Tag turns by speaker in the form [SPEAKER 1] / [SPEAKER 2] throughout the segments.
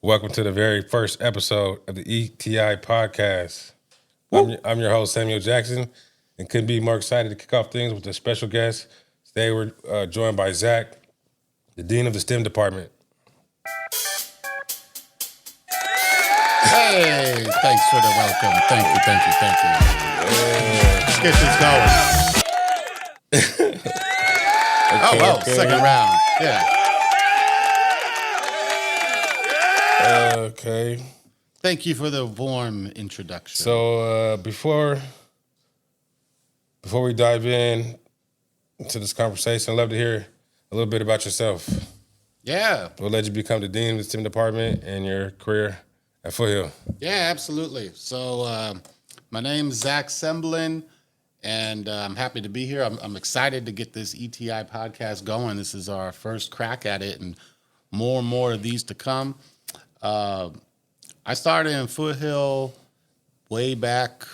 [SPEAKER 1] Welcome to the very first episode of the ETI podcast. I'm your host, Samuel Jackson, and couldn't be more excited to kick off things with a special guest. Today we're joined by Zach, the Dean of the STEM Department.
[SPEAKER 2] Hey, thanks for the welcome. Thank you. Let's get this going. Second round. Yeah.
[SPEAKER 1] Okay.
[SPEAKER 2] Thank you for the warm introduction.
[SPEAKER 1] So before we dive into this conversation, I'd love to hear a little bit about yourself.
[SPEAKER 2] Yeah.
[SPEAKER 1] What led you become the Dean of the STEM Department and your career at Foothill?
[SPEAKER 2] Yeah, absolutely. So my name's Zach Cembellin, and I'm happy to be here. I'm excited to get this ETI podcast going. This is our first crack at it, and more of these to come. I started in Foothill way back.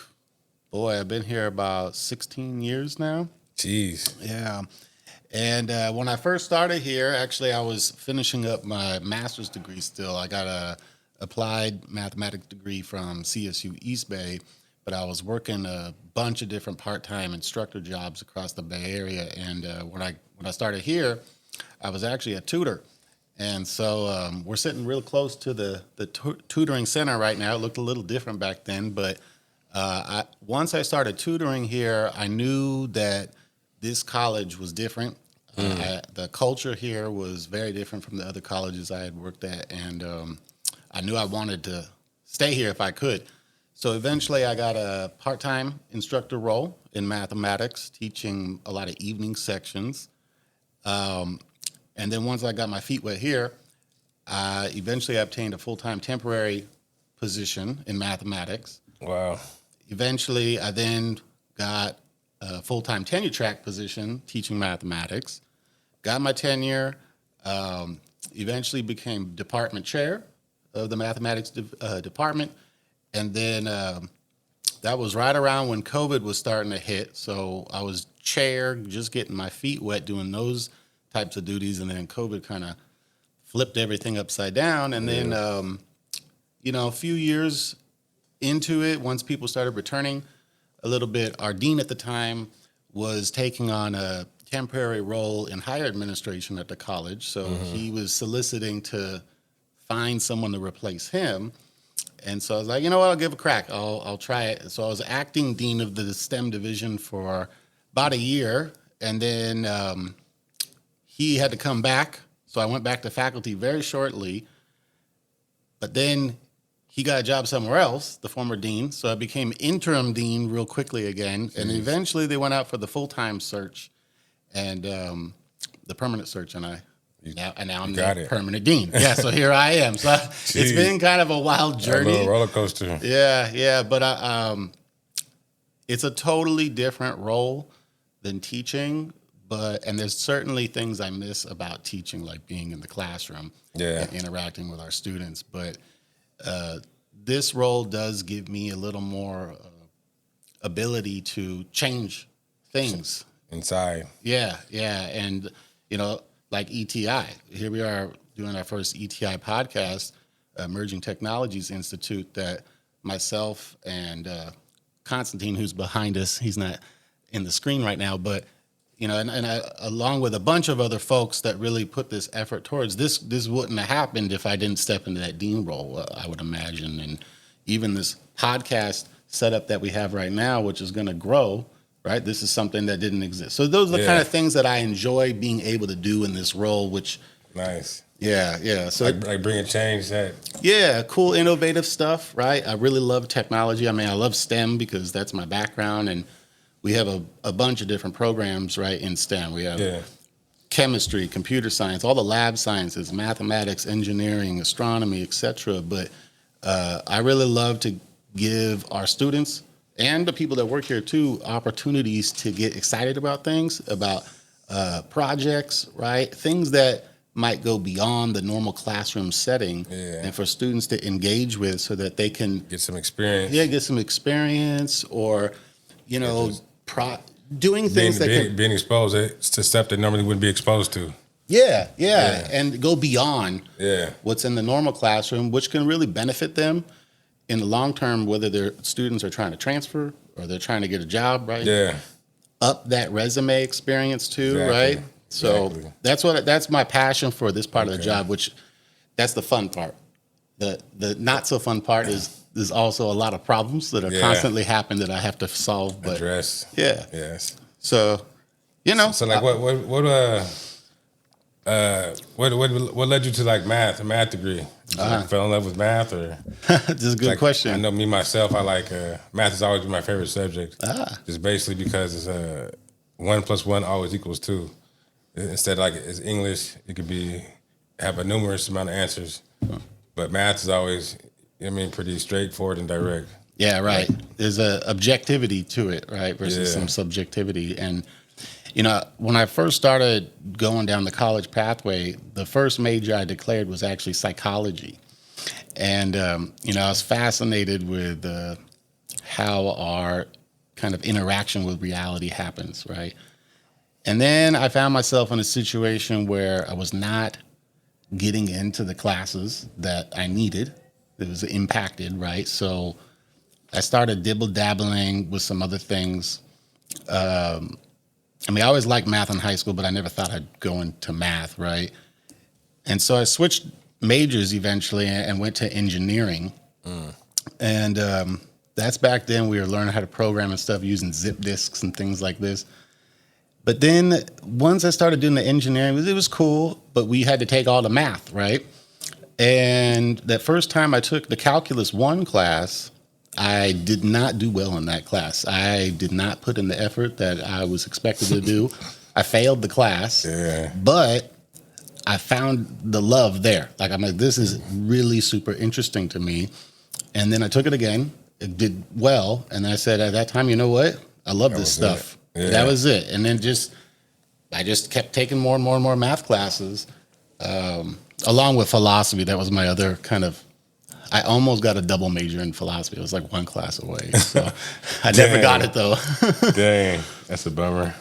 [SPEAKER 2] Boy, I've been here about 16 years now.
[SPEAKER 1] Jeez.
[SPEAKER 2] Yeah. And when I first started here, actually, I was finishing up my master's degree still. I got a applied mathematics degree from CSU East Bay, but I was working a bunch of different part-time instructor jobs across the Bay Area. And when I started here, I was actually a tutor. And so we're sitting real close to the tutoring center right now. It looked a little different back then, but once I started tutoring here, I knew that this college was different. The culture here was very different from the other colleges I had worked at, and I knew I wanted to stay here if I could. So eventually I got a part-time instructor role in mathematics, teaching a lot of evening sections. And then once I got my feet wet here, eventually I obtained a full-time temporary position in mathematics.
[SPEAKER 1] Wow.
[SPEAKER 2] Eventually, I then got a full-time tenure track position teaching mathematics. Got my tenure, eventually became department chair of the mathematics department. And then that was right around when COVID was starting to hit. So I was chair, just getting my feet wet doing those types of duties. And then COVID kind of flipped everything upside down. And then, a few years into it, once people started returning a little bit, our dean at the time was taking on a temporary role in higher administration at the college. So he was soliciting to find someone to replace him. And so I was like, you know what, I'll give it a crack. I'll try it. So I was acting dean of the STEM division for about a year. And then he had to come back. So I went back to faculty very shortly. But then he got a job somewhere else, the former dean. So I became interim dean real quickly again. And eventually they went out for the full-time search and the permanent search. And now I'm the permanent dean. Yeah, so here I am. So it's been kind of a wild journey.
[SPEAKER 1] A little roller coaster.
[SPEAKER 2] Yeah. But it's a totally different role than teaching. And there's certainly things I miss about teaching, like being in the classroom and interacting with our students. But this role does give me a little more ability to change things
[SPEAKER 1] Inside.
[SPEAKER 2] Yeah. And, like ETI, here we are doing our first ETI podcast, Emerging Technologies Institute, that myself and Constantine, who's behind us, he's not in the screen right now, but and I, along with a bunch of other folks that really put this effort towards this wouldn't have happened if I didn't step into that dean role, I would imagine. And even this podcast setup that we have right now, which is going to grow, right? This is something that didn't exist. So those are the kind of things that I enjoy being able to do in this role, which...
[SPEAKER 1] Nice.
[SPEAKER 2] Yeah. So
[SPEAKER 1] like bringing change that...
[SPEAKER 2] Yeah, cool, innovative stuff, right? I really love technology. I mean, I love STEM because that's my background, and we have a bunch of different programs, right, in STEM. We have chemistry, computer science, all the lab sciences, mathematics, engineering, astronomy, etc. But I really love to give our students and the people that work here too opportunities to get excited about things, about projects, right? Things that might go beyond the normal classroom setting, and for students to engage with so that they can
[SPEAKER 1] get some experience.
[SPEAKER 2] Yeah, get some experience, or doing things
[SPEAKER 1] being exposed to stuff that normally wouldn't be exposed to.
[SPEAKER 2] Yeah, and go beyond
[SPEAKER 1] Yeah.
[SPEAKER 2] what's in the normal classroom, which can really benefit them in the long term, whether their students are trying to transfer or they're trying to get a job, right?
[SPEAKER 1] Yeah.
[SPEAKER 2] Up that resume experience too,
[SPEAKER 1] Exactly.
[SPEAKER 2] right? So
[SPEAKER 1] Exactly.
[SPEAKER 2] that's my passion for this part of the job, which that's the fun part. The not so fun part is there's also a lot of problems that are constantly happening that I have to solve. But
[SPEAKER 1] Address.
[SPEAKER 2] yeah,
[SPEAKER 1] Yes.
[SPEAKER 2] so
[SPEAKER 1] So like what led you to like math degree? Did you like, fell in love with math or?
[SPEAKER 2] this is a good
[SPEAKER 1] Like,
[SPEAKER 2] question.
[SPEAKER 1] I know me myself. I like math has always been my favorite subject. Just basically because it's 1 + 1 always equals 2. Instead of like it's English, it could be have a numerous amount of answers, but math is always, pretty straightforward and direct.
[SPEAKER 2] Yeah, right. There's a objectivity to it, right, versus
[SPEAKER 1] Yeah.
[SPEAKER 2] some subjectivity. And when I first started going down the college pathway, the first major I declared was actually psychology. And I was fascinated with how our kind of interaction with reality happens, right? And then I found myself in a situation where I was not getting into the classes that I needed. It was impacted, right? So I started dibble-dabbling with some other things. I always liked math in high school, but I never thought I'd go into math, right? And so I switched majors eventually and went to engineering. And that's back then we were learning how to program and stuff using zip disks and things like this. But then once I started doing the engineering, it was cool, but we had to take all the math, right? And that first time I took the Calculus 1 class, I did not do well in that class. I did not put in the effort that I was expected to do. I failed the class, but I found the love there. Like, I'm like, this is really super interesting to me. And then I took it again. It did well. And I said at that time, you know what? I love this stuff.
[SPEAKER 1] Yeah.
[SPEAKER 2] That was it. And then I just kept taking more and more and more math classes, along with philosophy. That was my other kind of, I almost got a double major in philosophy. It was like one class away. So I never got it though.
[SPEAKER 1] Dang, that's a bummer.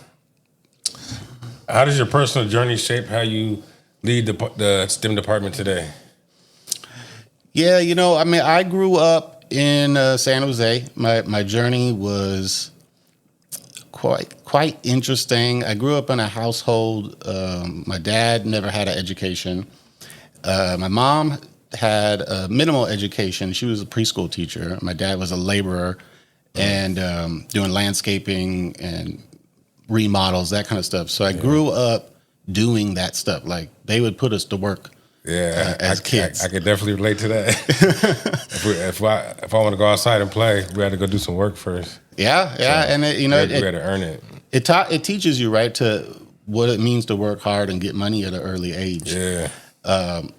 [SPEAKER 1] How does your personal journey shape how you lead the STEM department today?
[SPEAKER 2] Yeah, I grew up in San Jose. My journey was quite interesting. I grew up in a household. My dad never had an education. My mom had a minimal education. She was a preschool teacher. My dad was a laborer and doing landscaping and remodels, that kind of stuff. So I grew up doing that stuff. Like, they would put us to work as kids.
[SPEAKER 1] I could definitely relate to that. if I want to go outside and play, we had to go do some work first.
[SPEAKER 2] Yeah, and
[SPEAKER 1] we had to earn it.
[SPEAKER 2] It teaches you, right, to what it means to work hard and get money at an early age.
[SPEAKER 1] Yeah.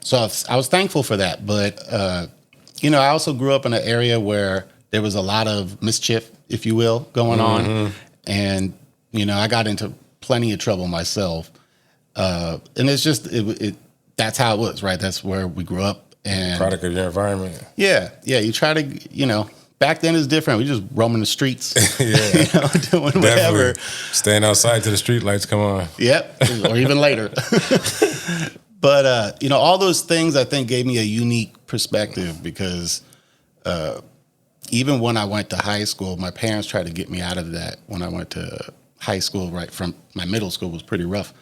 [SPEAKER 2] So I was thankful for that. But, I also grew up in an area where there was a lot of mischief, if you will, going on. And, I got into plenty of trouble myself. And it's just, that's how it was, right? That's where we grew up. And
[SPEAKER 1] Product of your environment.
[SPEAKER 2] Yeah. You try to, back then it's different. We just roaming the streets, doing whatever.
[SPEAKER 1] Staying outside till the street lights come on.
[SPEAKER 2] Yep, or even later. But, all those things I think gave me a unique perspective because even when I went to high school, my parents tried to get me out of that when I went to high school, right from my middle school was pretty rough.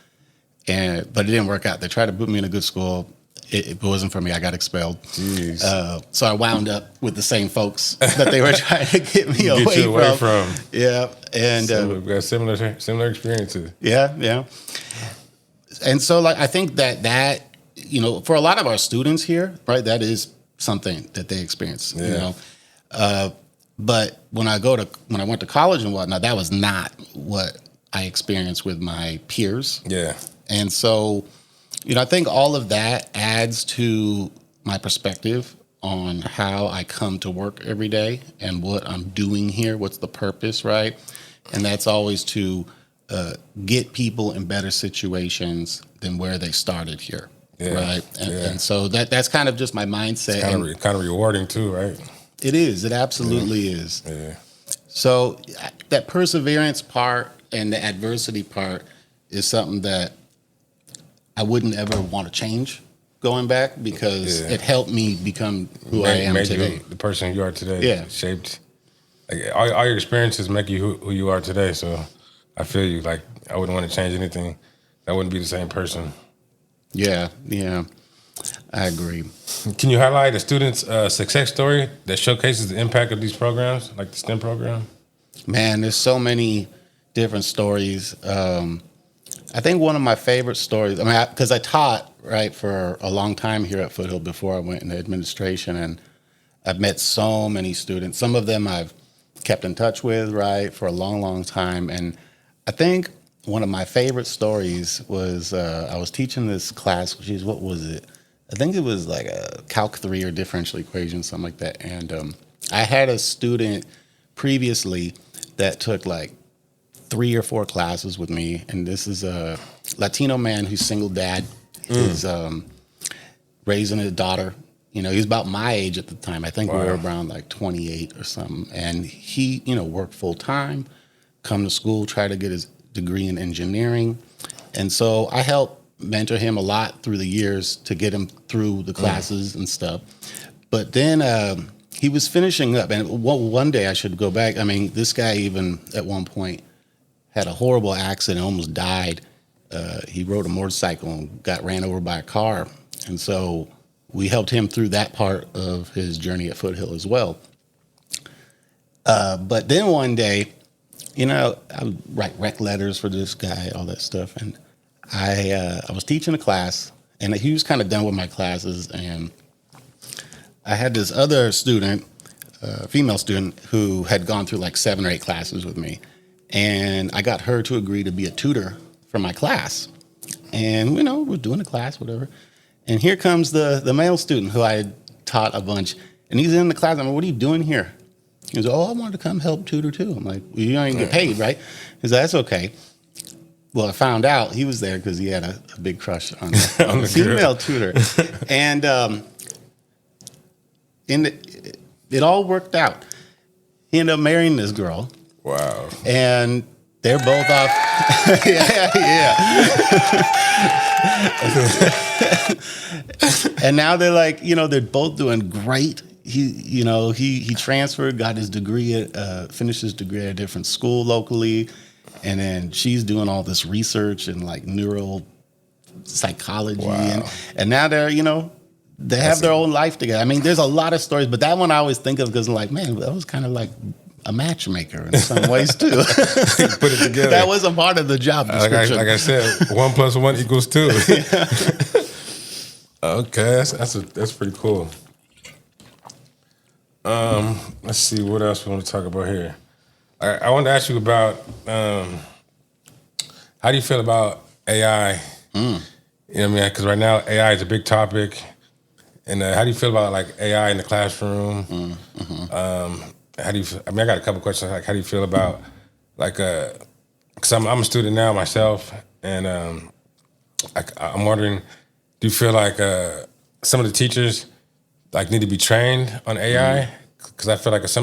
[SPEAKER 2] But it didn't work out. They tried to put me in a good school. It wasn't for me. I got expelled. So I wound up with the same folks that they were trying to get me away from. Yeah, and
[SPEAKER 1] we've got similar experiences.
[SPEAKER 2] Yeah. And so, I think that for a lot of our students here, right, that is something that they experience. But when I went to college and whatnot, that was not what I experienced with my peers.
[SPEAKER 1] Yeah.
[SPEAKER 2] And so, I think all of that adds to my perspective on how I come to work every day and what I'm doing here. What's the purpose, right? And that's always to get people in better situations than where they started here, right? And so that's kind of just my mindset.
[SPEAKER 1] It's kind of rewarding too, right?
[SPEAKER 2] It is. It absolutely is.
[SPEAKER 1] Yeah.
[SPEAKER 2] So that perseverance part and the adversity part is something that I wouldn't ever want to change going back because it helped me become who I am today.
[SPEAKER 1] The person you are today.
[SPEAKER 2] Yeah.
[SPEAKER 1] Shaped. Like, all your experiences make you who you are today. So I feel you. Like, I wouldn't want to change anything. I wouldn't be the same person.
[SPEAKER 2] Yeah, I agree.
[SPEAKER 1] Can you highlight a student's success story that showcases the impact of these programs, like the STEM program?
[SPEAKER 2] Man, there's so many different stories. I think one of my favorite stories, because I taught, right, for a long time here at Foothill before I went into administration, and I've met so many students. Some of them I've kept in touch with, right, for a long, long time. And I think one of my favorite stories was I was teaching this class, what was it? I think it was like a Calc 3 or differential equation, something like that. And I had a student previously that took like 3 or 4 classes with me. And this is a Latino man who's single dad. He's raising a daughter. You know, he's about my age at the time. I think we were around like 28 or something. And he, worked full time, come to school, try to get his degree in engineering. And so I helped mentor him a lot through the years to get him through the classes and stuff. But then he was finishing up. And one day I should go back. I mean, this guy even at one point had a horrible accident, almost died. He rode a motorcycle and got ran over by a car. And so we helped him through that part of his journey at Foothill as well. But then one day, I would write rec letters for this guy, all that stuff. And I was teaching a class, and he was kind of done with my classes. And I had this other student, female student, who had gone through like 7 or 8 classes with me. And I got her to agree to be a tutor for my class. And, we're doing the class, whatever. And here comes the male student who I had taught a bunch. And he's in the class. I'm like, what are you doing here? He goes, I wanted to come help tutor too. I'm like, well, you don't even get paid, right? He said, that's okay. Well, I found out he was there because he had a big crush on the female tutor. And it all worked out. He ended up marrying this girl.
[SPEAKER 1] Wow.
[SPEAKER 2] And they're both off. yeah. And now they're like, they're both doing great. He transferred, got his degree, finished his degree at a different school locally. And then she's doing all this research and like neural psychology.
[SPEAKER 1] Wow.
[SPEAKER 2] And now they're, they have their own life together. I mean, there's a lot of stories, but that one I always think of because I'm like, man, that was kind of like a matchmaker in some ways too.
[SPEAKER 1] Put it together.
[SPEAKER 2] That was a part of the job description.
[SPEAKER 1] Like I said, 1 + 1 = 2. Okay, that's pretty cool. Let's see what else we want to talk about here. I want to ask you about how do you feel about AI? You know what I mean? Because right now AI is a big topic. And how do you feel about like AI in the classroom? How do you? I got a couple questions. Like, how do you feel about like? Because I'm a student now myself, and I'm wondering, do you feel like some of the teachers like need to be trained on AI? Because I feel like a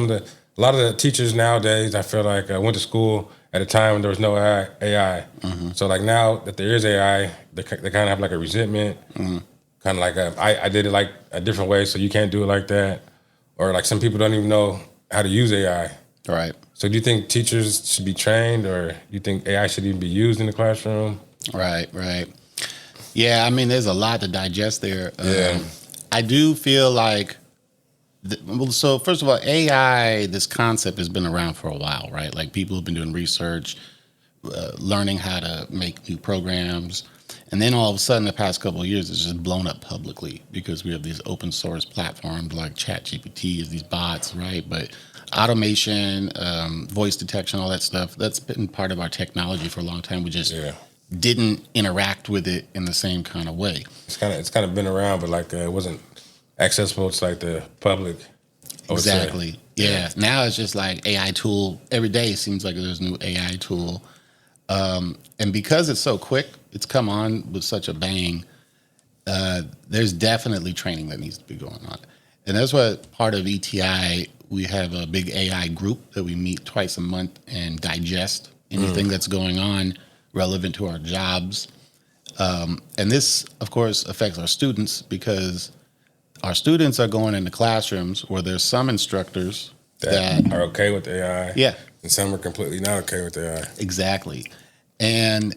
[SPEAKER 1] lot of the teachers nowadays, I feel like went to school at a time when there was no AI. So like now that there is AI, they kind of have like a resentment, kind of like I did it like a different way, so you can't do it like that, or like some people don't even know how to use AI.
[SPEAKER 2] Right.
[SPEAKER 1] So do you think teachers should be trained, or do you think AI should even be used in the classroom?
[SPEAKER 2] Right. Yeah, I mean, there's a lot to digest there.
[SPEAKER 1] Yeah.
[SPEAKER 2] I do feel like, so first of all, AI, this concept has been around for a while, right? Like people have been doing research, learning how to make new programs. And then all of a sudden, the past couple of years, it's just blown up publicly because we have these open source platforms like ChatGPT, these bots, right? But automation, voice detection, all that stuff, that's been part of our technology for a long time. We just didn't interact with it in the same kind of way.
[SPEAKER 1] It's kind of been around, but like it wasn't accessible to like the public.
[SPEAKER 2] Exactly. Yeah. Now it's just like AI tool. Every day it seems like there's a new AI tool. And because it's so quick, it's come on with such a bang, there's definitely training that needs to be going on. And that's what part of ETI, we have a big AI group that we meet twice a month and digest anything that's going on relevant to our jobs. And this, of course, affects our students because our students are going into classrooms where there's some instructors that
[SPEAKER 1] are okay with AI.
[SPEAKER 2] Yeah.
[SPEAKER 1] And some are completely not okay with AI.
[SPEAKER 2] Exactly. And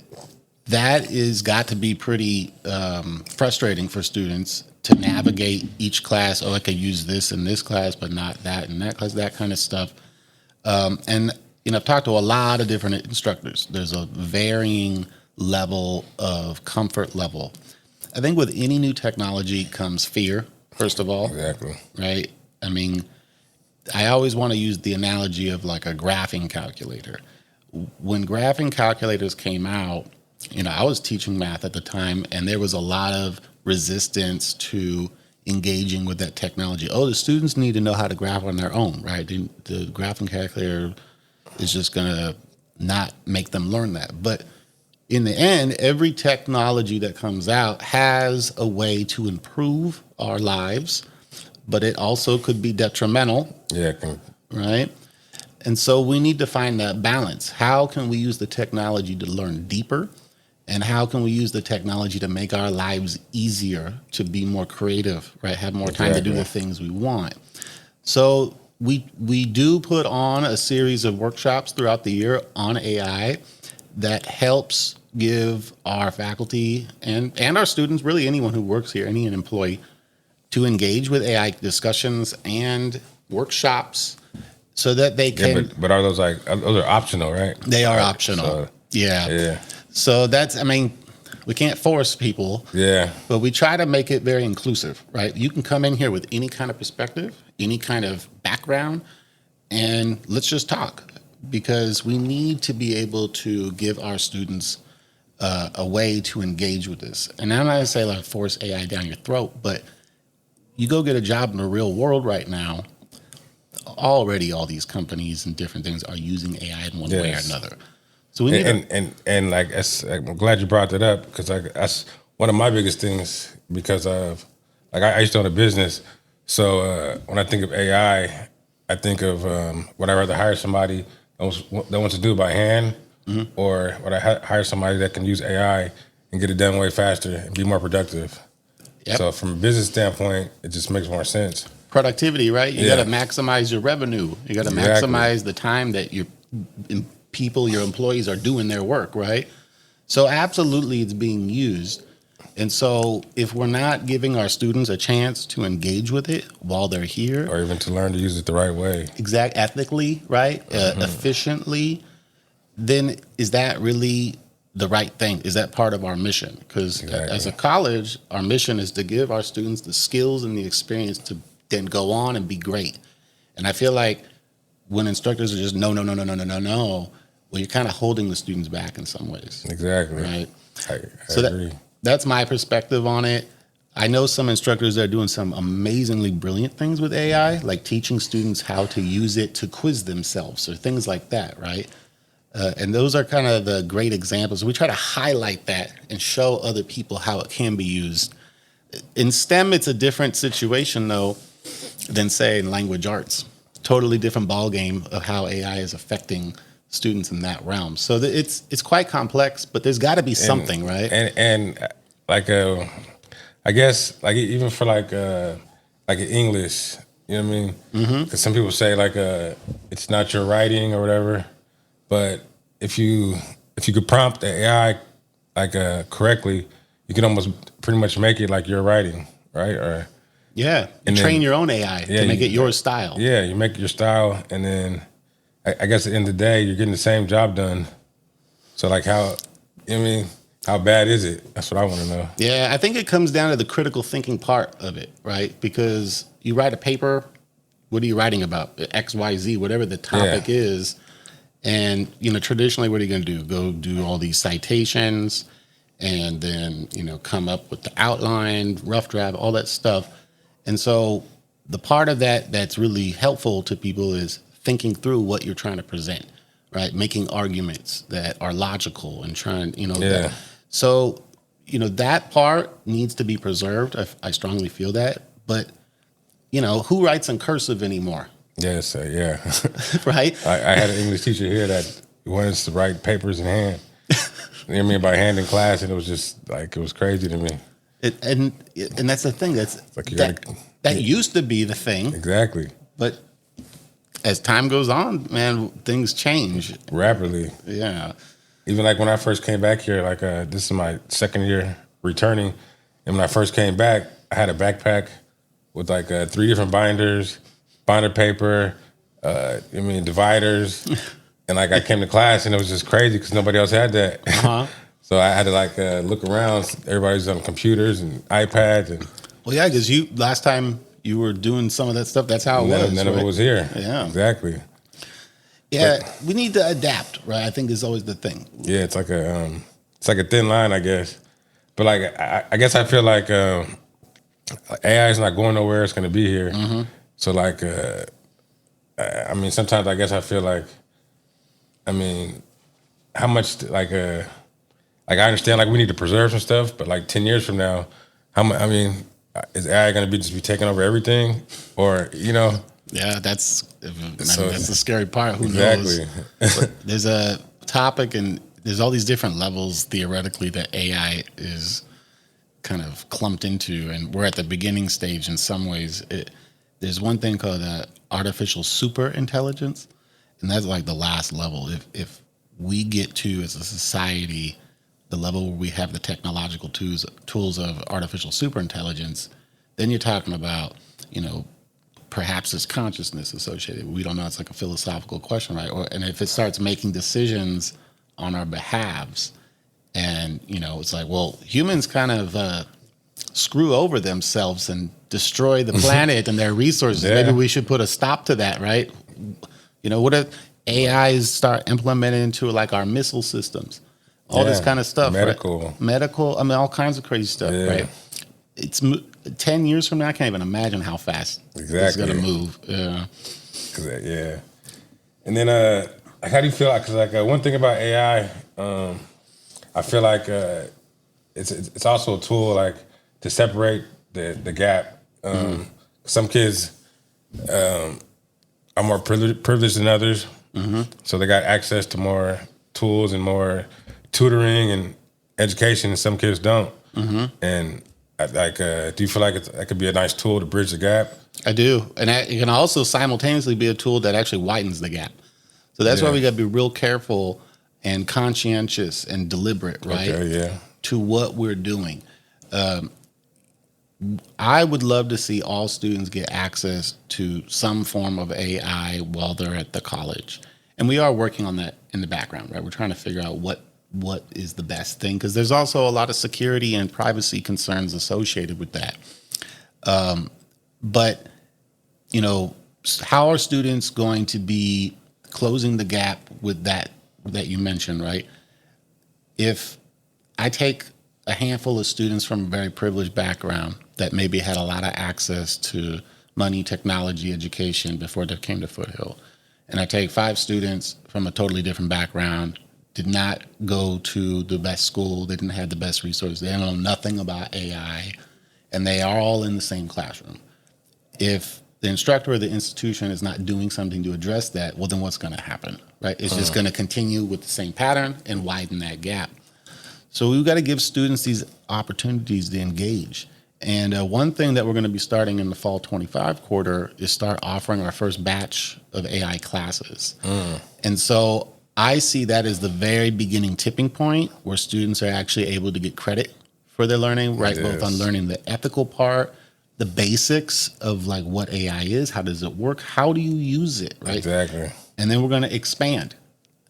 [SPEAKER 2] that is got to be pretty frustrating for students to navigate each class. Oh, I could use this in this class, but not that in that class, that kind of stuff. And, I've talked to a lot of different instructors. There's a varying level of comfort level. I think with any new technology comes fear, first of all.
[SPEAKER 1] Exactly.
[SPEAKER 2] Right? I mean, I always want to use the analogy of like a graphing calculator. When graphing calculators came out, I was teaching math at the time, and there was a lot of resistance to engaging with that technology. Oh, the students need to know how to graph on their own, right? The graphing calculator is just going to not make them learn that. But in the end, every technology that comes out has a way to improve our lives, but it also could be detrimental.
[SPEAKER 1] Yeah.
[SPEAKER 2] Right? And so we need to find that balance. How can we use the technology to learn deeper? And how can we use the technology to make our lives easier, to be more creative, right? Have more time to do the things we want. So we do put on a series of workshops throughout the year on AI that helps give our faculty and our students, really anyone who works here, any employee, to engage with AI discussions and workshops so that they can.
[SPEAKER 1] Yeah, but are those those are optional, right?
[SPEAKER 2] They are optional.
[SPEAKER 1] So,
[SPEAKER 2] yeah. So we can't force people.
[SPEAKER 1] Yeah.
[SPEAKER 2] But we try to make it very inclusive, right? You can come in here with any kind of perspective, any kind of background, and let's just talk, because we need to be able to give our students a way to engage with this. And I'm not going to say like force AI down your throat, but you go get a job in the real world right now, already all these companies and different things are using AI in one way or another. So we need
[SPEAKER 1] and like I'm glad you brought that up, because that's one of my biggest things, because of I used to own a business. So when I think of AI, I think of would I rather hire somebody that wants to do it by hand, or would I hire somebody that can use AI and get it done way faster and be more productive?
[SPEAKER 2] Yep.
[SPEAKER 1] So from a business standpoint, it just makes more sense.
[SPEAKER 2] Productivity, right? You got to maximize your revenue. You got to maximize the time that your employees are doing their work, right? So absolutely it's being used. And so if we're not giving our students a chance to engage with it while they're here,
[SPEAKER 1] or even to learn to use it the right way,
[SPEAKER 2] ethically, right? Efficiently, then is that really the right thing? Is that part of our mission? Because as a college, our mission is to give our students the skills and the experience to then go on and be great. And I feel like when instructors are just no, well, you're kind of holding the students back in some ways.
[SPEAKER 1] Exactly.
[SPEAKER 2] Right.
[SPEAKER 1] I agree.
[SPEAKER 2] That's my perspective on it. I know some instructors that are doing some amazingly brilliant things with AI, like teaching students how to use it to quiz themselves or things like that, right? And those are kind of the great examples. We try to highlight that and show other people how it can be used. In STEM, it's a different situation, though, than, say, in language arts. Totally different ballgame of how AI is affecting students in that realm. So it's quite complex, but there's got to be something, right?
[SPEAKER 1] And like I guess like even for like English, you know what I mean? Because some people say like it's not your writing or whatever, but if you could prompt the AI like correctly, you can almost pretty much make it like your writing, right? Or
[SPEAKER 2] and train your own AI to make it your style.
[SPEAKER 1] Yeah, you make it your style, and then I guess at the end of the day, you're getting the same job done. So like how bad is it? That's what I want to know.
[SPEAKER 2] Yeah, I think it comes down to the critical thinking part of it, right? Because you write a paper, what are you writing about? X, Y, Z, whatever the topic is. And, traditionally, what are you going to do? Go do all these citations and then, come up with the outline, rough draft, all that stuff. And so the part of that that's really helpful to people is thinking through what you're trying to present, right? Making arguments that are logical and trying, that. So, that part needs to be preserved. I strongly feel that. But, who writes in cursive anymore?
[SPEAKER 1] Yes,
[SPEAKER 2] Right?
[SPEAKER 1] I had an English teacher here that wanted us to write papers in hand. You know what I mean? By hand in class, and it was just like, it was crazy to me.
[SPEAKER 2] And that's the thing.
[SPEAKER 1] Like
[SPEAKER 2] That used to be the thing.
[SPEAKER 1] Exactly.
[SPEAKER 2] But as time goes on, man, things change
[SPEAKER 1] Rapidly.
[SPEAKER 2] Yeah.
[SPEAKER 1] Even like when I first came back here, like this is my second year returning, and when I first came back, I had a backpack with like 3 different binders, binder paper, dividers, and like I came to class and it was just crazy because nobody else had that.
[SPEAKER 2] Uh-huh.
[SPEAKER 1] So I had to like look around. Everybody's on computers and iPads, and
[SPEAKER 2] Well, yeah, because last time you were doing some of that stuff, that's how it was.
[SPEAKER 1] None of it was here.
[SPEAKER 2] Yeah,
[SPEAKER 1] exactly.
[SPEAKER 2] Yeah, we need to adapt, right? I think is always the thing.
[SPEAKER 1] Yeah, it's like a thin line, I guess. But like I guess I feel like AI is not going nowhere. It's going to be here. Mm-hmm. So like, I mean, sometimes I guess I feel like, I mean, how much like I understand like we need to preserve some stuff, but like 10 years from now, I mean, is AI going to just be taking over everything, or
[SPEAKER 2] Yeah, that's the scary part. Who
[SPEAKER 1] exactly.
[SPEAKER 2] knows? But there's a topic, and there's all these different levels theoretically that AI is kind of clumped into, and we're at the beginning stage in some ways. There's one thing called artificial super intelligence, and that's like the last level. If we get to, as a society, the level where we have the technological tools of artificial super intelligence, then you're talking about, perhaps there's consciousness associated. We don't know. It's like a philosophical question, right? And if it starts making decisions on our behalves, and it's like, well, humans kind of screw over themselves and destroy the planet and their resources.
[SPEAKER 1] Yeah.
[SPEAKER 2] Maybe we should put a stop to that, right? What if AIs start implementing into like our missile systems, all this kind of stuff, medical, I mean, all kinds of crazy stuff, right? It's 10 years from now, I can't even imagine how fast it's going to move.
[SPEAKER 1] Yeah. And then, how do you feel? Because one thing about AI, I feel like it's also a tool like to separate the gap. Some kids are more privileged than others, so they got access to more tools and more tutoring and education, and some kids don't. And do you feel like that could be a nice tool to bridge the gap?
[SPEAKER 2] I do, and it can also simultaneously be a tool that actually widens the gap. So that's why we got to be real careful and conscientious and deliberate, right?
[SPEAKER 1] Okay, yeah.
[SPEAKER 2] To what we're doing. I would love to see all students get access to some form of AI while they're at the college, and we are working on that in the background, right? We're trying to figure out what is the best thing, because there's also a lot of security and privacy concerns associated with that. But how are students going to be closing the gap with that you mentioned, right? If I take a handful of students from a very privileged background that maybe had a lot of access to money, technology, education before they came to Foothill, and I take 5 students from a totally different background, did not go to the best school, they didn't have the best resources, they know nothing about AI, and they are all in the same classroom. If the instructor or the institution is not doing something to address that, well, then what's going to happen, right? It's just going to continue with the same pattern and widen that gap. So we've got to give students these opportunities to engage. And one thing that we're going to be starting in the fall 25 quarter is start offering our first batch of AI classes. And so I see that as the very beginning tipping point where students are actually able to get credit for their learning, right? Both on learning the ethical part, the basics of like what AI is, how does it work, how do you use it, right?
[SPEAKER 1] Exactly.
[SPEAKER 2] And then we're going to expand.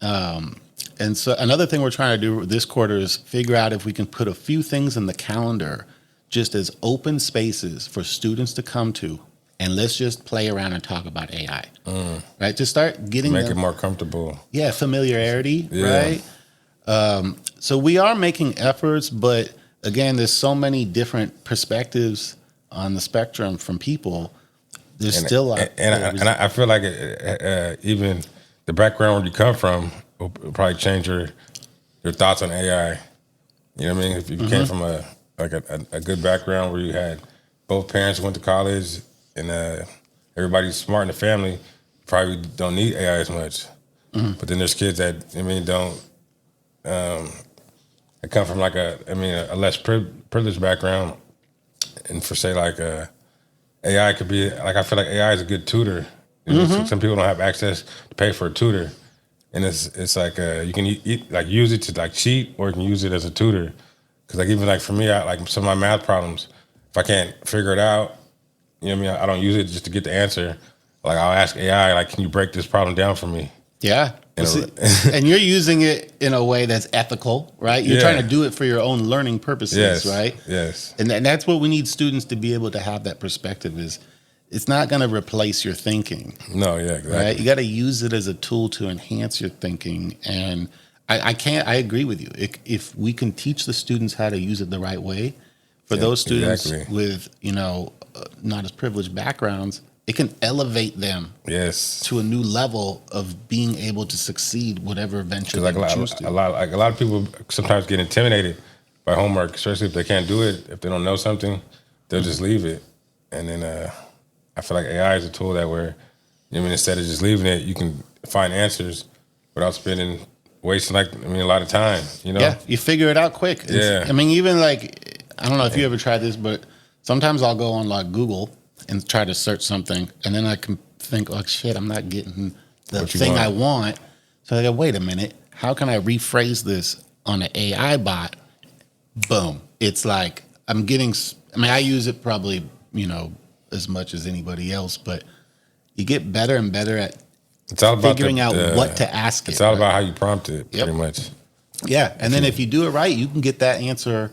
[SPEAKER 2] And so another thing we're trying to do this quarter is figure out if we can put a few things in the calendar just as open spaces for students to come to, and let's just play around and talk about AI, right? To start getting
[SPEAKER 1] Make it more comfortable.
[SPEAKER 2] Yeah, familiarity, right? So we are making efforts, but again, there's so many different perspectives on the spectrum from people. There's still
[SPEAKER 1] I feel like even the background where you come from will probably change your thoughts on AI. You know what I mean? If you came from a good background where you had both parents went to college and everybody's smart in the family, probably don't need AI as much. But then there's kids that don't that come from like a less privileged background, and for say like AI could be like, I feel like AI is a good tutor. You know, some people don't have access to pay for a tutor, and it's like you can like use it to like cheat, or you can use it as a tutor. Because like even like for me, I like some of my math problems, if I can't figure it out, you know what I mean, I don't use it just to get the answer. Like I'll ask AI, like, can you break this problem down for me?
[SPEAKER 2] Yeah. And you're using it in a way that's ethical, right? You're trying to do it for your own learning purposes, right?
[SPEAKER 1] Yes.
[SPEAKER 2] And that's what we need students to be able to have that perspective is it's not going to replace your thinking.
[SPEAKER 1] No, yeah, exactly.
[SPEAKER 2] Right? You got to use it as a tool to enhance your thinking. And I agree with you. If we can teach the students how to use it the right way, for those students with, not as privileged backgrounds, it can elevate them to a new level of being able to succeed whatever venture they choose to.
[SPEAKER 1] A lot of people sometimes get intimidated by homework, especially if they can't do it. If they don't know something, they'll just leave it. And then I feel like AI is a tool that where, instead of just leaving it, you can find answers without wasting a lot of time.
[SPEAKER 2] Yeah, you figure it out quick. Even like, I don't know if you ever tried this, but sometimes I'll go on like Google and try to search something, and then I can think, oh shit, I'm not getting the thing I want. So I go, wait a minute, how can I rephrase this on an AI bot? Boom. It's like I use it probably, as much as anybody else, but you get better and better at figuring out what to ask it.
[SPEAKER 1] It's all about how you prompt it, pretty much.
[SPEAKER 2] Yeah, and then if you do it right, you can get that answer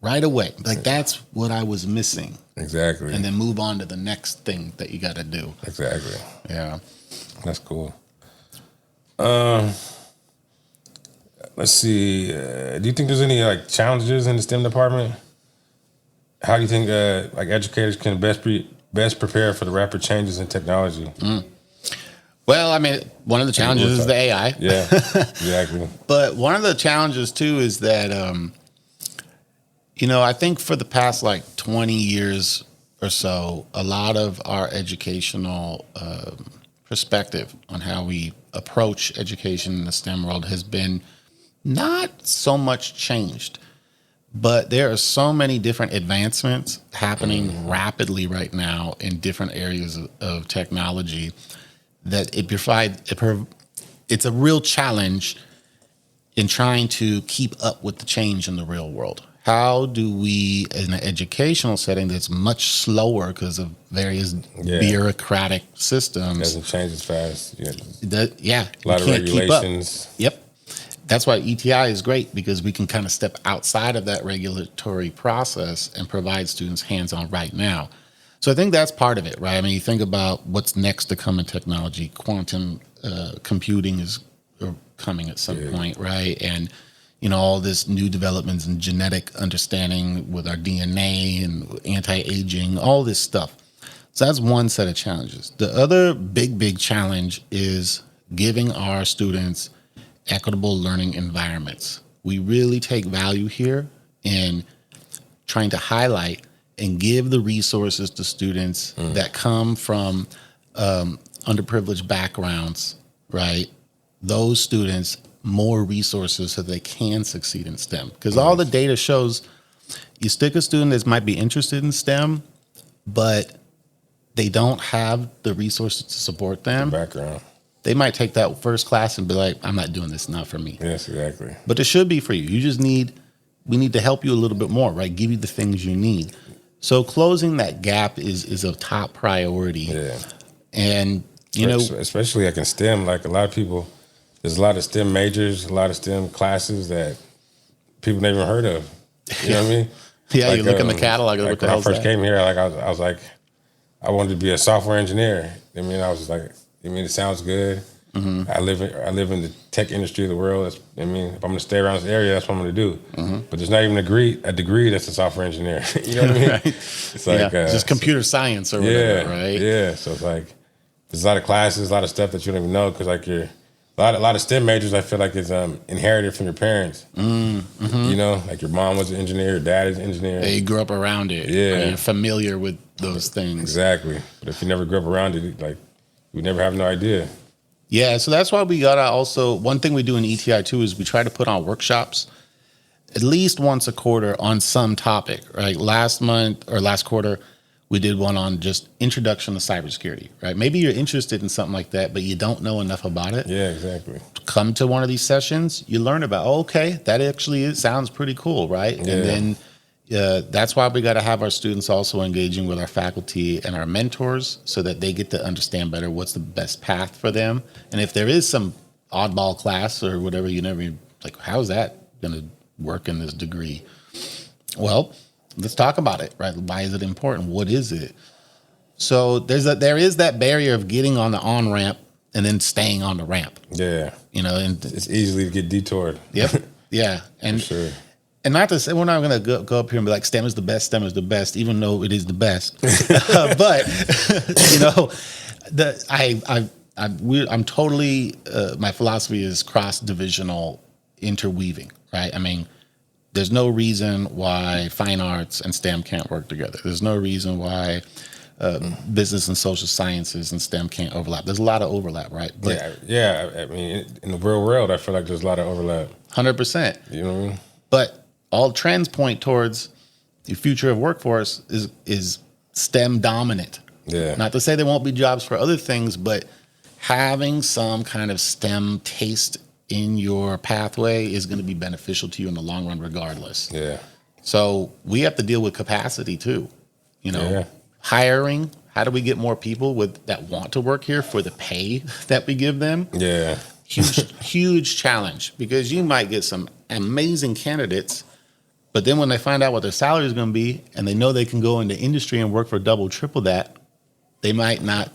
[SPEAKER 2] right away. Like, that's what I was missing.
[SPEAKER 1] Exactly.
[SPEAKER 2] And then move on to the next thing that you got to do.
[SPEAKER 1] Exactly.
[SPEAKER 2] Yeah.
[SPEAKER 1] That's cool. Let's see. Do you think there's any like challenges in the STEM department? How do you think like educators can best prepare for the rapid changes in technology?
[SPEAKER 2] Well, one of the challenges is the AI.
[SPEAKER 1] Yeah, exactly.
[SPEAKER 2] But one of the challenges too is that I think for the past like 20 years or so, a lot of our educational perspective on how we approach education in the STEM world has been not so much changed. But there are so many different advancements happening rapidly right now in different areas of technology that it's a real challenge in trying to keep up with the change in the real world. How do we, in an educational setting that's much slower because of various bureaucratic systems,
[SPEAKER 1] doesn't change as fast?
[SPEAKER 2] A
[SPEAKER 1] lot of regulations.
[SPEAKER 2] Yep. That's why ETI is great, because we can kind of step outside of that regulatory process and provide students hands-on right now. So I think that's part of it, right? You think about what's next to come in technology. Quantum computing is coming at some point, right? And all this new developments in genetic understanding with our DNA and anti-aging, all this stuff. So that's one set of challenges. The other big challenge is giving our students equitable learning environments. We really take value here in trying to highlight and give the resources to students that come from underprivileged backgrounds, right? Those students more resources so they can succeed in STEM. Because all the data shows you stick a student that might be interested in STEM, but they don't have the resources to support them.
[SPEAKER 1] Background.
[SPEAKER 2] They might take that first class and be like, I'm not doing this, not for me.
[SPEAKER 1] Yes, exactly.
[SPEAKER 2] But it should be for you. We need to help you a little bit more, right? Give you the things you need. So closing that gap is a top priority.
[SPEAKER 1] Yeah.
[SPEAKER 2] And,
[SPEAKER 1] especially like in STEM, like a lot of people, there's a lot of STEM majors, a lot of STEM classes that people never heard of. You know what I mean?
[SPEAKER 2] Yeah, like, you look in the catalog.
[SPEAKER 1] Like when I first came here, like I was like, I wanted to be a software engineer. I was just like, it sounds good. Mm-hmm. I live in the tech industry of the world. If I'm going to stay around this area, that's what I'm going to do. Mm-hmm. But there's not even a degree that's a software engineer. You know what I mean?
[SPEAKER 2] Right.
[SPEAKER 1] It's like
[SPEAKER 2] just computer science or whatever, right?
[SPEAKER 1] Yeah. So it's like there's a lot of classes, a lot of stuff that you don't even know, because like a lot of STEM majors, I feel like is inherited from your parents. Mm-hmm. Like your mom was an engineer, your dad is an engineer.
[SPEAKER 2] You grew up around it.
[SPEAKER 1] Yeah,
[SPEAKER 2] right? You're familiar with those things.
[SPEAKER 1] Exactly. But if you never grew up around it, like you never have no idea.
[SPEAKER 2] Yeah, so that's why we gotta also, one thing we do in ETI too is we try to put on workshops at least once a quarter on some topic, right? Last month or last quarter, we did one on just introduction to cybersecurity, right? Maybe you're interested in something like that, but you don't know enough about it.
[SPEAKER 1] Yeah, exactly.
[SPEAKER 2] Come to one of these sessions, you learn about, okay, that actually sounds pretty cool, right?
[SPEAKER 1] Yeah.
[SPEAKER 2] And then that's why we got to have our students also engaging with our faculty and our mentors so that they get to understand better what's the best path for them. And if there is some oddball class or whatever, you never like, how's that going to work in this degree? Well, let's talk about it, right? Why is it important? What is it? So there is that barrier of getting on the on-ramp and then staying on the ramp.
[SPEAKER 1] Yeah.
[SPEAKER 2] And
[SPEAKER 1] it's easily to get detoured.
[SPEAKER 2] Yep. Yeah. And
[SPEAKER 1] sure.
[SPEAKER 2] And not to say we're not going to go up here and be like STEM is the best, even though it is the best. But I'm totally my philosophy is cross-divisional interweaving, right? I mean, there's no reason why fine arts and STEM can't work together. There's no reason why business and social sciences and STEM can't overlap. There's a lot of overlap, right?
[SPEAKER 1] But, yeah. I mean, in the real world, I feel like there's a lot of overlap.
[SPEAKER 2] 100%.
[SPEAKER 1] You know what I mean?
[SPEAKER 2] But all trends point towards the future of workforce is STEM dominant.
[SPEAKER 1] Yeah.
[SPEAKER 2] Not to say there won't be jobs for other things, but having some kind of STEM taste in your pathway is going to be beneficial to you in the long run, regardless.
[SPEAKER 1] Yeah.
[SPEAKER 2] So we have to deal with capacity too. Hiring. How do we get more people that want to work here for the pay that we give them?
[SPEAKER 1] Yeah.
[SPEAKER 2] Huge challenge, because you might get some amazing candidates, but then when they find out what their salary is going to be and they know they can go into industry and work for double, triple that, they might not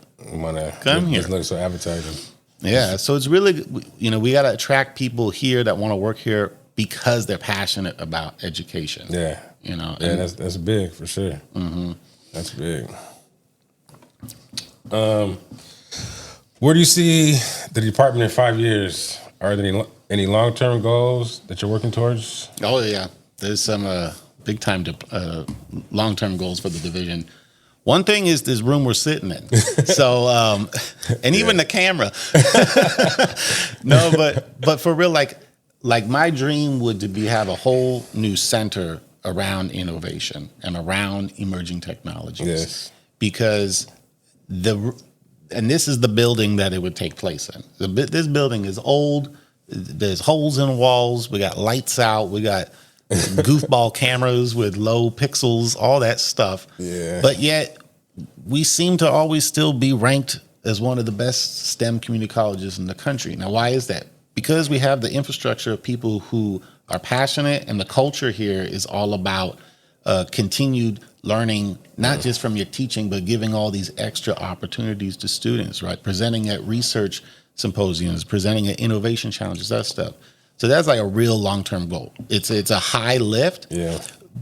[SPEAKER 2] come here.
[SPEAKER 1] It looks so advertising.
[SPEAKER 2] Yeah. So it's really, we got to attract people here that want to work here because they're passionate about education.
[SPEAKER 1] Yeah. That's big for sure. Mm-hmm. That's big. Where do you see the department in 5 years? Are there any long-term goals that you're working towards?
[SPEAKER 2] Oh, yeah. There's some big-time long-term goals for the division. One thing is this room we're sitting in. So, and even the camera. No, but for real, like my dream would have a whole new center around innovation and around emerging technologies.
[SPEAKER 1] Yes.
[SPEAKER 2] Because and this is the building that it would take place in. This building is old. There's holes in the walls. We got lights out. We got goofball cameras with low pixels, all that stuff.
[SPEAKER 1] Yeah.
[SPEAKER 2] But yet we seem to always still be ranked as one of the best STEM community colleges in the country. Now, why is that? Because we have the infrastructure of people who are passionate, and the culture here is all about continued learning, not just from your teaching, but giving all these extra opportunities to students, right? Presenting at research symposiums, presenting at innovation challenges, that stuff. So that's like a real long-term goal. It's a high lift,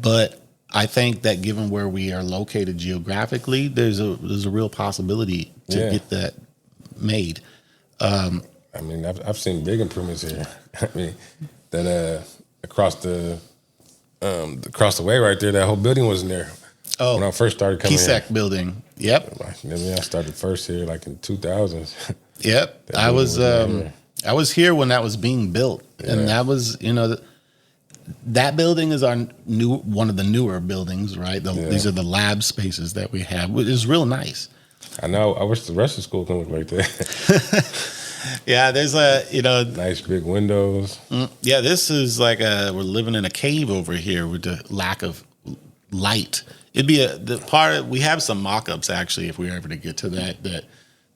[SPEAKER 2] but I think that given where we are located geographically, there's a real possibility to get that made.
[SPEAKER 1] I mean, I've seen big improvements here. I mean, that across the way right there, that whole building wasn't there.
[SPEAKER 2] Oh,
[SPEAKER 1] when I first started coming
[SPEAKER 2] PSEC building. Yep.
[SPEAKER 1] I started first here like in 2000s.
[SPEAKER 2] Yep. I was here when that was being built, and that was that building is one of the newer buildings, right? These are the lab spaces that we have, which is real nice.
[SPEAKER 1] I know. I wish the rest of school could look like that.
[SPEAKER 2] Yeah, there's
[SPEAKER 1] nice big windows.
[SPEAKER 2] Yeah, this is like we're living in a cave over here with the lack of light. It'd be we have some mock-ups actually, if we were ever to get to that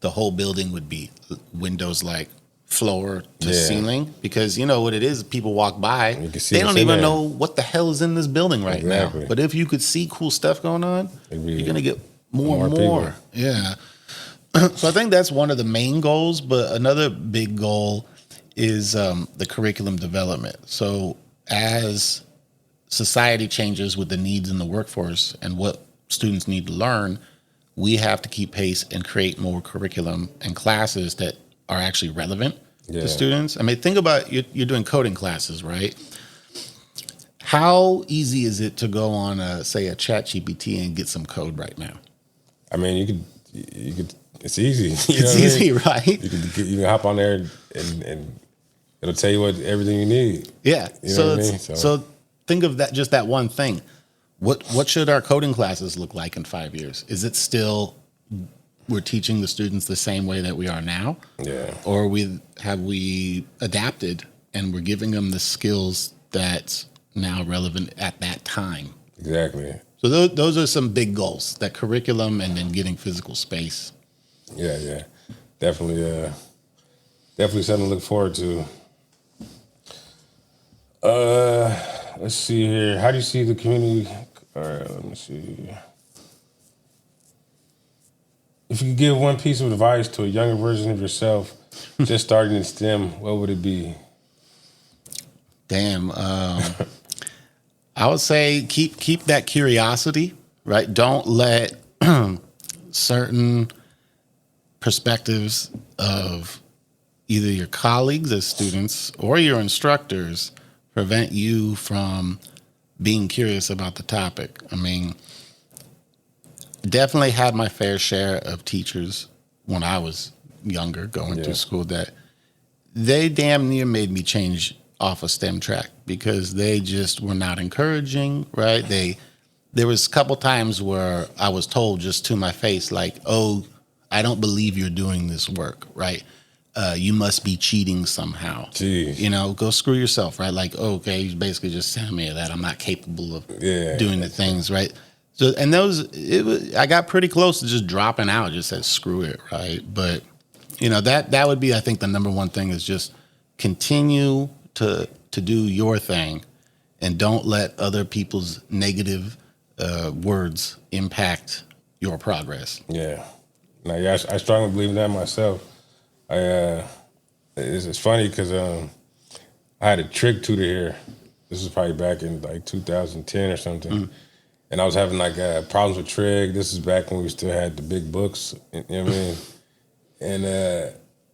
[SPEAKER 2] the whole building would be windows like floor to ceiling, because you know what it is, people walk by, they don't even know what the hell is in this building right now. But if you could see cool stuff going on, you're gonna get more and more. Yeah. So I think that's one of the main goals, but another big goal is the curriculum development. So as society changes with the needs in the workforce and what students need to learn, we have to keep pace and create more curriculum and classes that are actually relevant to students. I mean, think about you're doing coding classes, right? How easy is it to go on, say, a ChatGPT and get some code right now?
[SPEAKER 1] I mean, you could. It's easy.
[SPEAKER 2] It's easy, right?
[SPEAKER 1] You can hop on there and it'll tell you everything you need.
[SPEAKER 2] Yeah.
[SPEAKER 1] You know what I mean?
[SPEAKER 2] So think of that, just that one thing. What should our coding classes look like in 5 years? Is it still we're teaching the students the same way that we are now?
[SPEAKER 1] Yeah.
[SPEAKER 2] Or have we adapted and we're giving them the skills that's now relevant at that time?
[SPEAKER 1] Exactly.
[SPEAKER 2] So those are some big goals, that curriculum and then getting physical space.
[SPEAKER 1] Yeah. Definitely something to look forward to. Let's see here. How do you see the community? All right, let me see. If you could give one piece of advice to a younger version of yourself just starting in STEM, what would it be?
[SPEAKER 2] Damn. I would say keep that curiosity, right? Don't let certain perspectives of either your colleagues as students or your instructors prevent you from being curious about the topic. I mean, definitely had my fair share of teachers when I was younger going through school that they damn near made me change off a STEM track because they just were not encouraging, right? There was a couple times where I was told just to my face, like, oh, I don't believe you're doing this work, right? You must be cheating somehow.
[SPEAKER 1] Jeez.
[SPEAKER 2] You know, go screw yourself, right? Like, oh, okay, you basically just telling me that I'm not capable of doing the things, right? So, and I got pretty close to just dropping out, just said, screw it, right? But, you know, that would be, I think, the number one thing is just continue to do your thing and don't let other people's negative words impact your progress.
[SPEAKER 1] Yeah. Now, I strongly believe in that myself. It's funny because I had a trig tutor here. This was probably back in like 2010 or something. And I was having like problems with trig. This is back when we still had the big books. You know what I mean? And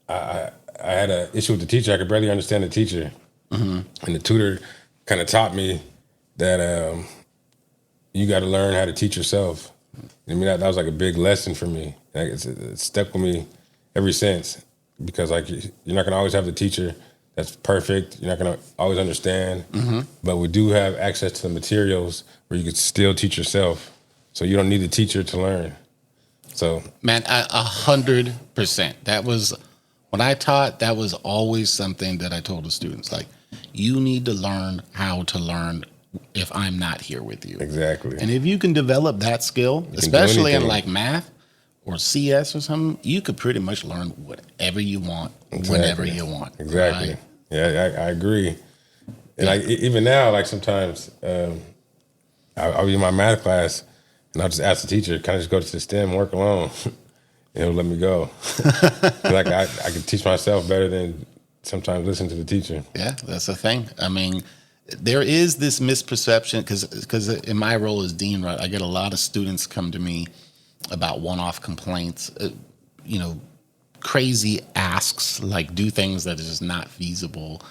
[SPEAKER 1] I had an issue with the teacher. I could barely understand the teacher. And the tutor kind of taught me that you got to learn how to teach yourself. I mean, that was like a big lesson for me. Like, it stuck with me ever since. Because like you're not gonna always have the teacher that's perfect. You're not gonna always understand, but we do have access to the materials where you can still teach yourself. So you don't need the teacher to learn. So
[SPEAKER 2] man, 100%. That was when I taught. That was always something that I told the students. Like, you need to learn how to learn if I'm not here with you.
[SPEAKER 1] Exactly.
[SPEAKER 2] And if you can develop that skill, especially in like math or CS or something, you could pretty much learn whatever you want, whenever you want.
[SPEAKER 1] Exactly.
[SPEAKER 2] Right?
[SPEAKER 1] Yeah, I agree. And like even now, like sometimes I'll be in my math class and I'll just ask the teacher, can I just go to the STEM and work alone? And he'll let me go. Like I can teach myself better than sometimes listen to the teacher.
[SPEAKER 2] Yeah, that's the thing. I mean, there is this misperception because in my role as dean, right, I get a lot of students come to me about one-off complaints, crazy asks, like do things that is just not feasible,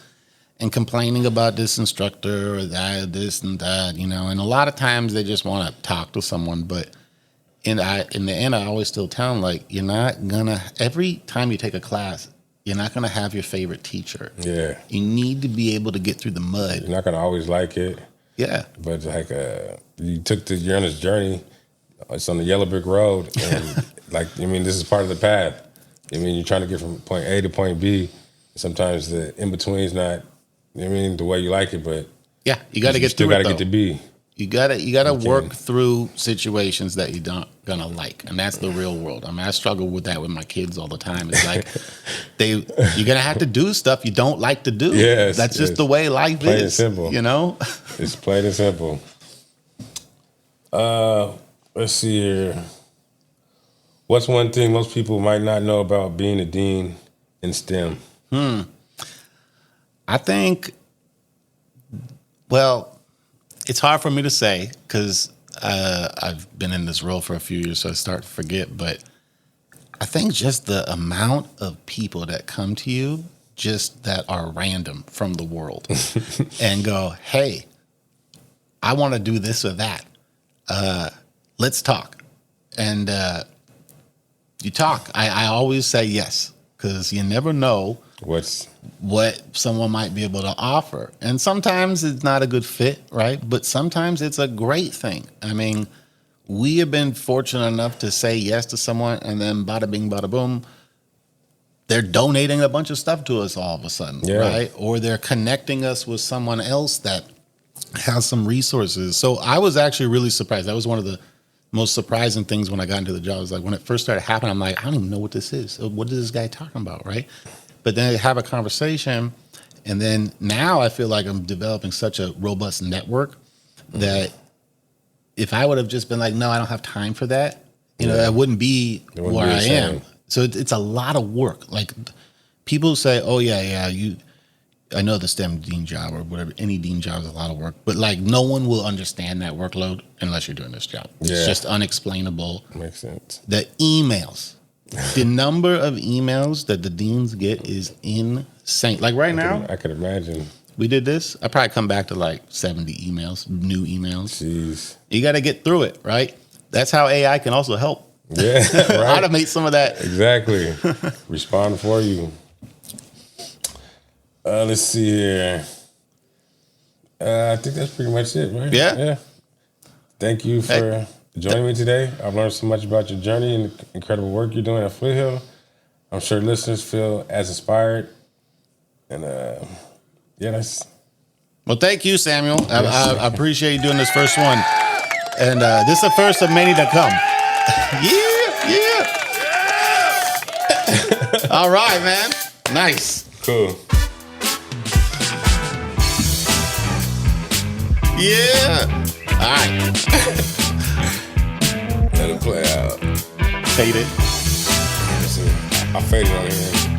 [SPEAKER 2] and complaining about this instructor or that, this and that, and a lot of times they just want to talk to someone. But in the end, I always still tell them, like, you're not gonna, every time you take a class, you're not gonna have your favorite teacher.
[SPEAKER 1] Yeah.
[SPEAKER 2] You need to be able to get through the mud.
[SPEAKER 1] You're not gonna always like it.
[SPEAKER 2] Yeah.
[SPEAKER 1] But like you're on this journey. It's on the yellow brick road, and this is part of the path. You're trying to get from point A to point B. Sometimes the in between is not, the way you like it, but
[SPEAKER 2] yeah, you got to get
[SPEAKER 1] still
[SPEAKER 2] through
[SPEAKER 1] got
[SPEAKER 2] it.
[SPEAKER 1] to get to B.
[SPEAKER 2] You gotta work through situations that you're not gonna like, and that's the real world. I mean, I struggle with that with my kids all the time. It's like you're gonna have to do stuff you don't like to do.
[SPEAKER 1] Yes,
[SPEAKER 2] that's just the way life
[SPEAKER 1] plain
[SPEAKER 2] is.
[SPEAKER 1] And simple. It's plain and simple. Let's see here. What's one thing most people might not know about being a dean in STEM?
[SPEAKER 2] I think, well, it's hard for me to say because I've been in this role for a few years, so I start to forget. But I think just the amount of people that come to you just that are random from the world and go, hey, I want to do this or that. Let's talk. And you talk. I always say yes, because you never know what someone might be able to offer. And sometimes it's not a good fit, right? But sometimes it's a great thing. I mean, we have been fortunate enough to say yes to someone, and then bada bing, bada boom, they're donating a bunch of stuff to us all of a sudden, right? Or they're connecting us with someone else that has some resources. So I was actually really surprised. That was one of the most surprising things when I got into the job. It was like when it first started happening, I'm like, I don't even know what this is. So what is this guy talking about, right? But then I have a conversation, and then now I feel like I'm developing such a robust network that if I would have just been like, no, I don't have time for that, you know, I wouldn't be where I am. So it's a lot of work. Like people say, oh yeah, I know the STEM dean job or whatever, any dean job is a lot of work, but like no one will understand that workload unless you're doing this job. It's just unexplainable.
[SPEAKER 1] Makes sense.
[SPEAKER 2] The emails, the number of emails that the deans get is insane. Like right now,
[SPEAKER 1] I could imagine.
[SPEAKER 2] We did this. I probably come back to like 70 emails, new emails.
[SPEAKER 1] Jeez.
[SPEAKER 2] You got to get through it, right? That's how AI can also help.
[SPEAKER 1] Yeah, right.
[SPEAKER 2] Automate some of that.
[SPEAKER 1] Exactly. Respond for you. Let's see here. I think that's pretty much it, right?
[SPEAKER 2] Yeah.
[SPEAKER 1] Thank you for joining me today. I've learned so much about your journey and the incredible work you're doing at Foothill. I'm sure listeners feel as inspired. And that's. Well,
[SPEAKER 2] thank you, Samuel. I appreciate you doing this first one. And this is the first of many to come. Yeah. All right, man. Nice.
[SPEAKER 1] Cool.
[SPEAKER 2] Yeah. All right.
[SPEAKER 1] Let it play out.
[SPEAKER 2] Fade it.
[SPEAKER 1] I faded on here.